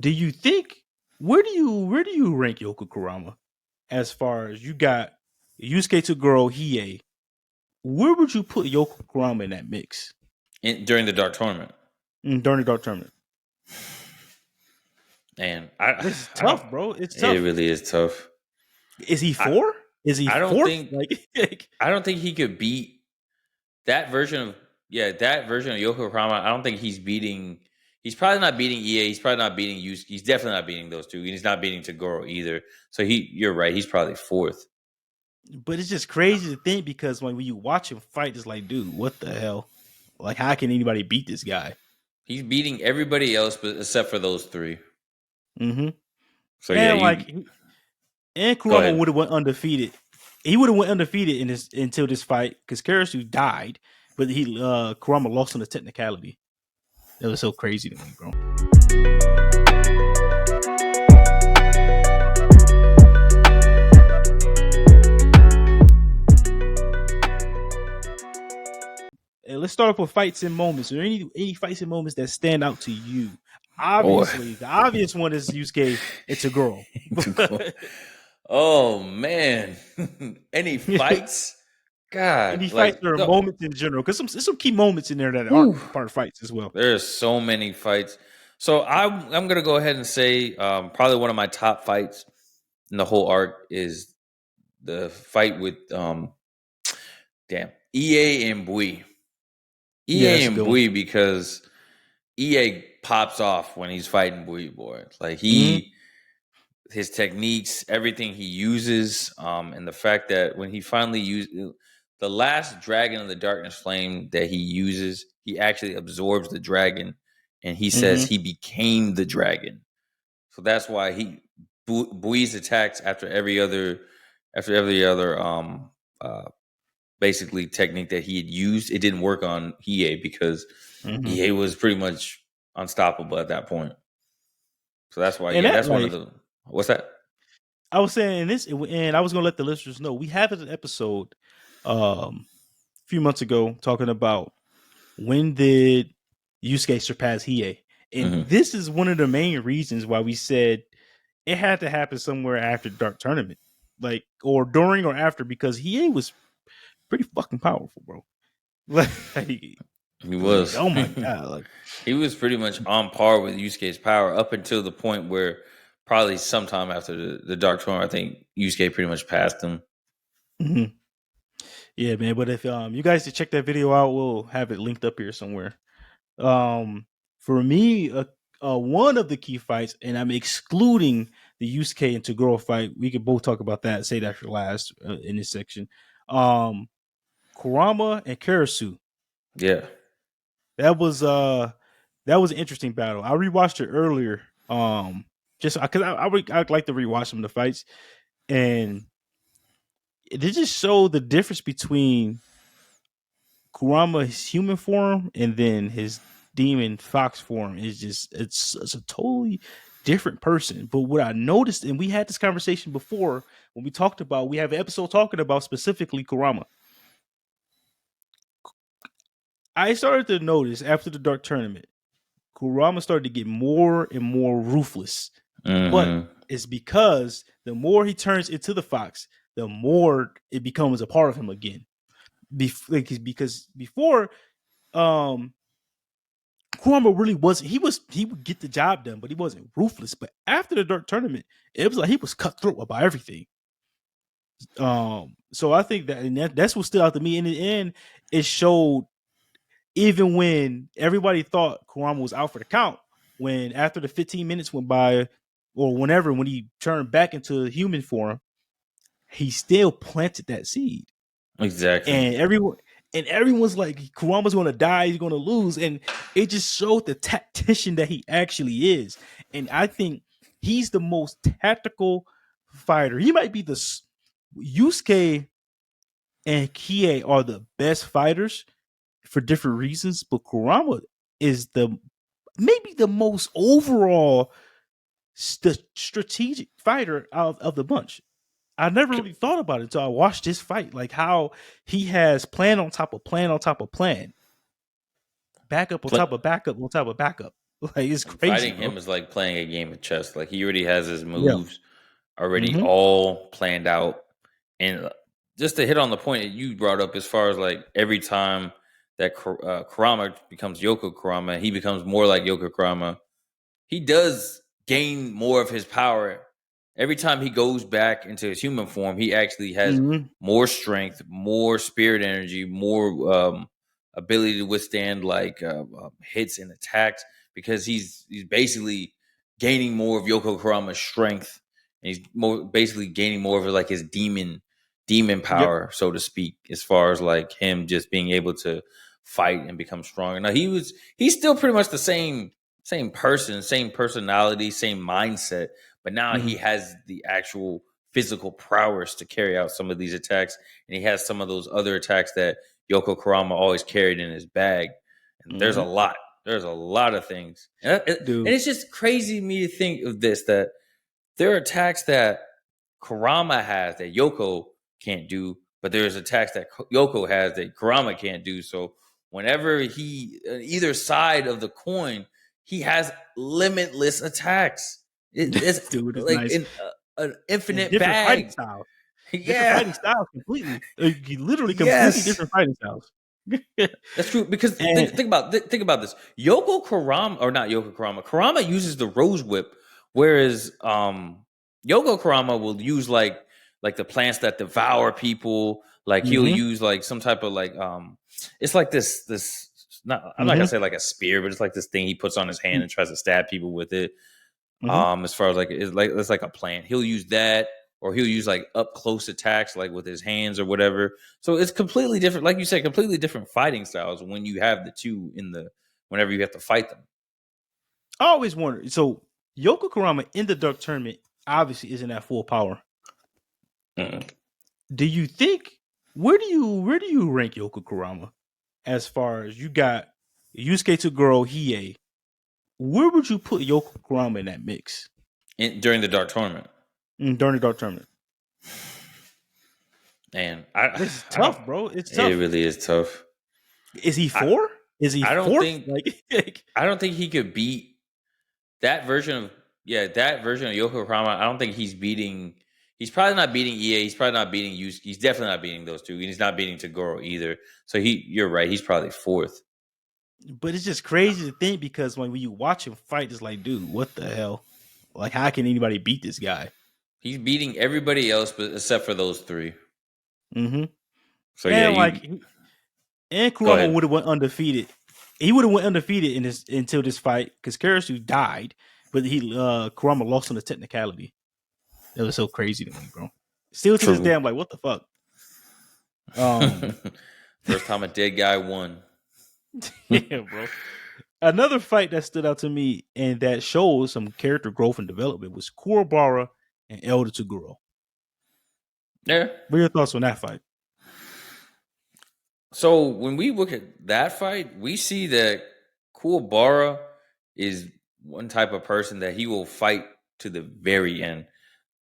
Do you think where do you rank Yoko Kurama as far as you got Yusuke Toguro Hiei? Where would you put Yoko Kurama in that mix During the Dark Tournament? during the Dark Tournament? And It's I don't. tough, bro. It's It tough. really is tough. Is he 4? Is he I don't fourth? think. I don't think he could beat that version of Yoko Kurama. I don't think he's beating. He's probably not beating EA. He's probably not beating Yusuke. He's definitely not beating those two. And he's not beating Toguro either. So you're right. He's probably fourth. But it's just crazy to think because when you watch him fight, it's like, dude, what the hell? Like, how can anybody beat this guy? He's beating everybody else, except for those three. Mm-hmm. So and Kurama would have went undefeated. He would have went undefeated until this fight because Karasu died, but Kurama lost on the technicality. That was so crazy to me, bro. Let's start off with fights and moments. Are there any fights and moments that stand out to you? Obviously, the obvious one is Yusuke and Toguro. Oh man, any fights? God, any fights or moments in general? Because there's some key moments in there that aren't part of fights as well. There's so many fights. So I'm gonna go ahead and say probably one of my top fights in the whole arc is the fight with EA and Bui. EA and Bui, because EA pops off when he's fighting Bui boy. Like his techniques, everything he uses, and the fact that when he finally used the last dragon of the darkness flame that he uses, he actually absorbs the dragon, and he says he became the dragon. So that's why Bui's attacks after every other basically technique that he had used, it didn't work on Hiei because Hiei was pretty much unstoppable at that point. So that's why, that's one of the. What's that? I was saying this, and I was going to let the listeners know we have an episode a few months ago talking about when did Yusuke surpass Hiei, and this is one of the main reasons why we said it had to happen somewhere after the Dark Tournament, like or during or after, because Hiei was pretty fucking powerful, bro. He was. Oh my god! He was pretty much on par with Yusuke's power up until the point where probably sometime after the Dark Tournament, I think Yusuke pretty much passed him. Mm-hmm. Yeah, man. But if you guys to check that video out, we'll have it linked up here somewhere. For me, one of the key fights, and I'm excluding the Yusuke and Toguro fight. We could both talk about that. Say that for last in this section. Kurama and Karasu. Yeah, that was an interesting battle. I rewatched it earlier, just because I'd like to rewatch some of the fights, and it just showed the difference between Kurama's human form and then his demon fox form. It's a totally different person. But what I noticed, and we had this conversation before when we talked about, we have an episode talking about specifically Kurama. I started to notice after the Dark Tournament, Kurama started to get more and more ruthless. But it's because the more he turns into the fox, the more it becomes a part of him again. Because before, Kurama really wasn't. He would get the job done, but he wasn't ruthless. But after the Dark Tournament, it was like he was cutthroat about everything. So I think that's what stood out to me. In the end, it showed. Even when everybody thought Kurama was out for the count, when after the 15 minutes went by, or whenever, when he turned back into human form, he still planted that seed. Exactly. And everyone's like, Kurama's going to die, he's going to lose. And it just showed the tactician that he actually is. And I think he's the most tactical fighter. He might be Yusuke and Kie are the best fighters for different reasons, but Kurama is maybe the most overall strategic fighter of the bunch. I never really thought about it until I watched this fight, like how he has plan on top of plan on top of plan, backup on top of backup on top of backup. Like it's And crazy, fighting bro. him is like playing a game of chess. Like he already has his Yeah. moves already Mm-hmm. all planned out. And just to hit on the point that you brought up, as far as like every time that Kurama becomes Yoko Kurama, he becomes more like Yoko Kurama. He does gain more of his power every time he goes back into his human form. He actually has Mm-hmm. more strength, more spirit energy, more ability to withstand like hits and attacks, because he's basically gaining more of Yoko Kurama's strength, and he's more basically gaining more of like his demon Yep. power, so to speak, as far as like him just being able to fight and become stronger. Now he's still pretty much the same person, same personality, same mindset, but now Mm-hmm. he has the actual physical prowess to carry out some of these attacks, and he has some of those other attacks that Yoko Kurama always carried in his bag. And there's a Mm-hmm. lot. There's a lot of things, and Dude. it's just crazy to me to think of this, that there are attacks that Kurama has that Yoko can't do, but there's attacks that Yoko has that Kurama can't do. So whenever he either side of the coin, he has limitless attacks. It's Dude, it's like nice. an And infinite different fighting bag. styles. Different Yeah. fighting styles completely. Literally completely Yes. different fighting styles. That's true, because And think about this. Yoko Kurama, or not Yoko Kurama. Kurama uses the rose whip, whereas Yoko Kurama will use like the plants that devour people. Like he'll mm-hmm. use like some type of like it's like this not, I'm not gonna Mm-hmm. say like a spear, but it's like this thing he puts on his hand and tries to stab people with it. Mm-hmm. As far as like it's like a plant. He'll use that, or he'll use like up close attacks, like with his hands or whatever. So it's completely different, like you said, completely different fighting styles when you have the two in the whenever you have to fight them. I always wondered. So Yoko Kurama in the Dark Tournament obviously isn't at full power. Mm. Do you think where do you rank Yoko Kurama as far as you got Yusuke Toguro Hiei? Where would you put Yoko Kurama in that mix During the Dark Tournament, during the Dark Tournament? and This is I don't. tough, bro. It's It tough. really is tough. Is he I four? Is he I don't fourth? think Like I don't think he could beat that version of that version of Yoko Kurama. I don't think he's beating. He's probably not beating EA. He's probably not beating Yusuke. He's definitely not beating those two. And he's not beating Toguro either. So you're right. He's probably fourth. but it's just crazy to think because when you watch him fight, it's like, dude, what the hell? Like, how can anybody beat this guy? He's beating everybody else, but except for those three. Mm-hmm. So yeah, And you and go Kurama ahead. would have went undefeated. He would have went undefeated in this until this fight because Karasu died, but Kurama lost on the technicality. That was so crazy to me, bro. Still to this day, True. I'm like, what the fuck? Um, First time a dead guy won. yeah, bro. Another fight that stood out to me and that shows some character growth and development was Kuwabara and Elder Toguro. Yeah. What are your thoughts on that fight? So when we look at that fight, we see that Kuwabara is one type of person that he will fight to the very end.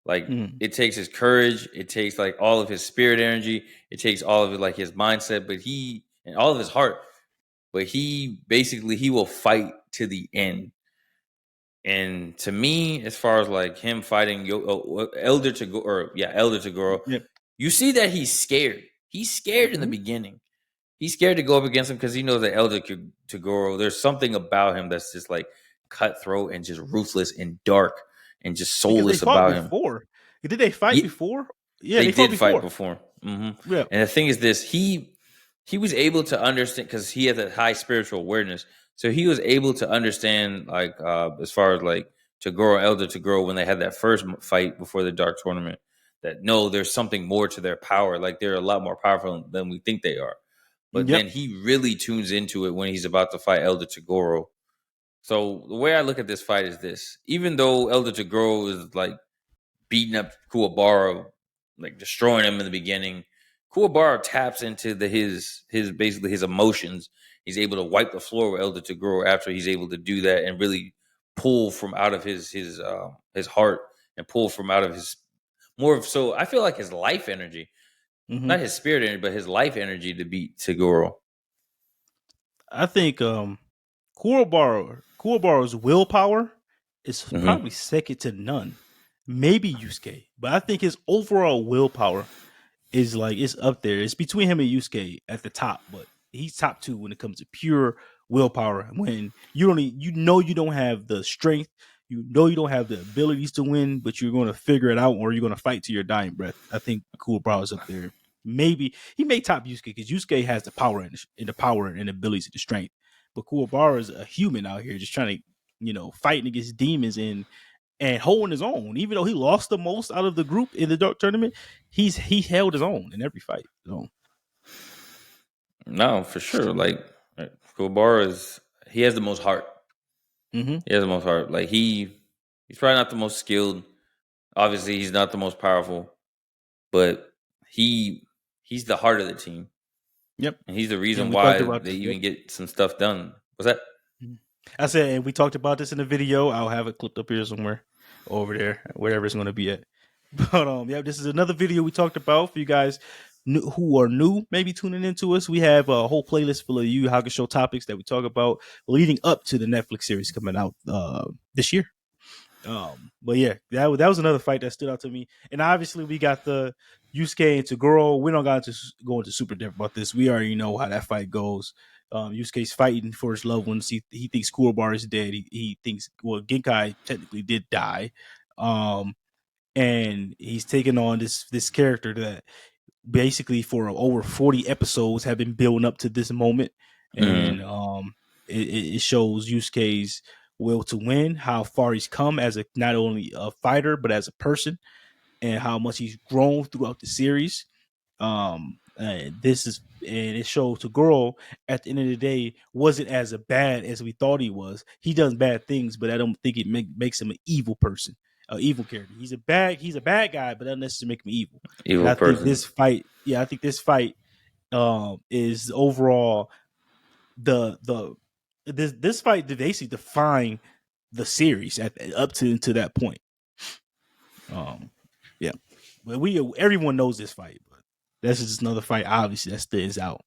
Like Mm. it takes his courage, it takes like all of his spirit energy, it takes all of it like his mindset, but and all of his heart. But he will fight to the end. And to me, as far as like him fighting Elder Toguro, Yep. you see that he's scared. He's scared in the Mm-hmm. beginning. He's scared to go up against him because he knows that Elder Toguro, there's something about him that's just like cutthroat and just ruthless and dark and just Because they soulless fought about him. before. Did they fight before? Yeah, They they fought did fight before. before. Mm-hmm. Yeah. And the thing is this, he was able to understand because he had that high spiritual awareness. So he was able to understand like as far as like Elder Toguro, when they had that first fight before the Dark Tournament, that no, there's something more to their power. Like they're a lot more powerful than we think they are. But then Yep. he really tunes into it when he's about to fight Elder Toguro. So the way I look at this fight is this: even though Elder Toguro is like beating up Kuwabara, like destroying him in the beginning, Kuwabara taps into his basically his emotions. He's able to wipe the floor with Elder Toguro after he's able to do that and really pull from out of his heart and pull from out of his more of, so I feel like his life energy, Mm-hmm. not his spirit energy, but his life energy to beat Toguro. I think Kuwabara's willpower is probably second to none. Maybe Yusuke, but I think his overall willpower is like it's up there. It's between him and Yusuke at the top, but he's top two when it comes to pure willpower. When you don't, you know, you don't have the strength, you know, you don't have the abilities to win, but you're going to figure it out, or you're going to fight to your dying breath. I think Kuwabara's up there. Maybe he may top Yusuke because Yusuke has the power and the power and abilities and the strength, but Kuwabara is a human out here just trying to, you know, fighting against demons and holding his own. Even though he lost the most out of the group in the dark tournament, he held his own in every fight. So. No, for sure. Like Kuwabara he has the most heart. Mm-hmm. He has the most heart. Like he's probably not the most skilled. Obviously, he's not the most powerful, but he's the heart of the team. Yep. And he's the reason why they even get some stuff done. What's that? I said, and we talked about this in the video. I'll have it clipped up here somewhere, over there, wherever it's going to be at. But yeah, this is another video we talked about for you guys who are new, maybe tuning into us. We have a whole playlist full of Yu Yu Hakusho topics that we talk about leading up to the Netflix series coming out this year. But yeah, that was another fight that stood out to me. And obviously we got the Yusuke and Toguro. We don't got to go into super depth about this. We already know how that fight goes. Yusuke's fighting for his loved ones. He thinks Kuwabara is dead. He thinks, well, Genkai technically did die. And he's taking on this character that basically for over 40 episodes have been building up to this moment. And it shows Yusuke's will to win, how far he's come as not only a fighter but as a person, and how much he's grown throughout the series. And it shows Toguro at the end of the day wasn't as bad as we thought he was. He does bad things, but I don't think it makes him an evil person, an evil character. He's a bad guy, but that doesn't necessarily make him evil. Evil person. I think this fight is overall this fight basically define the series up to that point. Yeah, but everyone knows this fight, but that's just another fight, obviously, that stands out.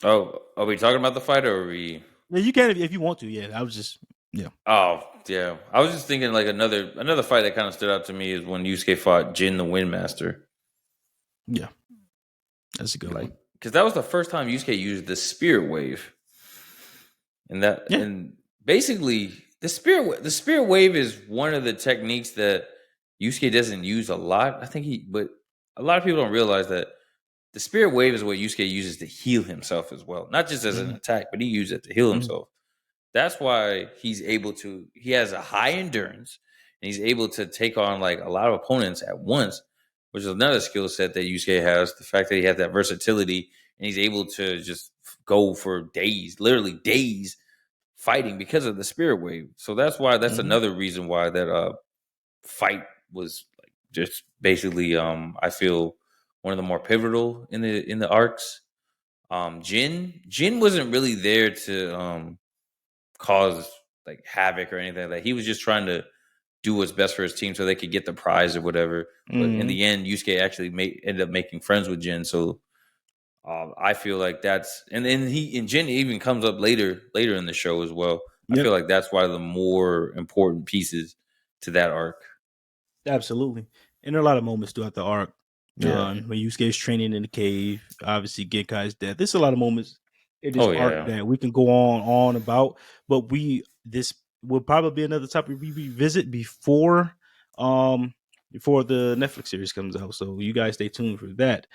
Oh, are we talking about the fight, or are we? Yeah, you can if you want to. Yeah, I was just Oh yeah, I was just thinking like another fight that kind of stood out to me is when Yusuke fought Jin the Windmaster. Yeah, that's a good one. Because that was the first time Yusuke used the spirit wave, and basically the spirit wave is one of the techniques that Yusuke doesn't use a lot. I think but a lot of people don't realize that the spirit wave is what Yusuke uses to heal himself as well, not just as an attack, but he uses it to heal himself. That's why he has a high endurance, and he's able to take on like a lot of opponents at once, which is another skill set that Yusuke has. The fact that he has that versatility, and he's able to just go for days, literally days, fighting because of the spirit wave. So that's another reason why that fight was like just basically I feel one of the more pivotal in the arcs. Jin wasn't really there to cause like havoc or anything. Like he was just trying to do what's best for his team so they could get the prize or whatever. But in the end, Yusuke actually ended up making friends with Jin. So I feel like that's and Jin even comes up later in the show as well. I feel like that's one of the more important pieces to that arc. Absolutely. And there are a lot of moments throughout the arc. When Yusuke's training in the cave, obviously Genkai's death. There's a lot of moments in this arc that we can go on about, but this will probably be another topic we revisit before the Netflix series comes out. So you guys stay tuned for that.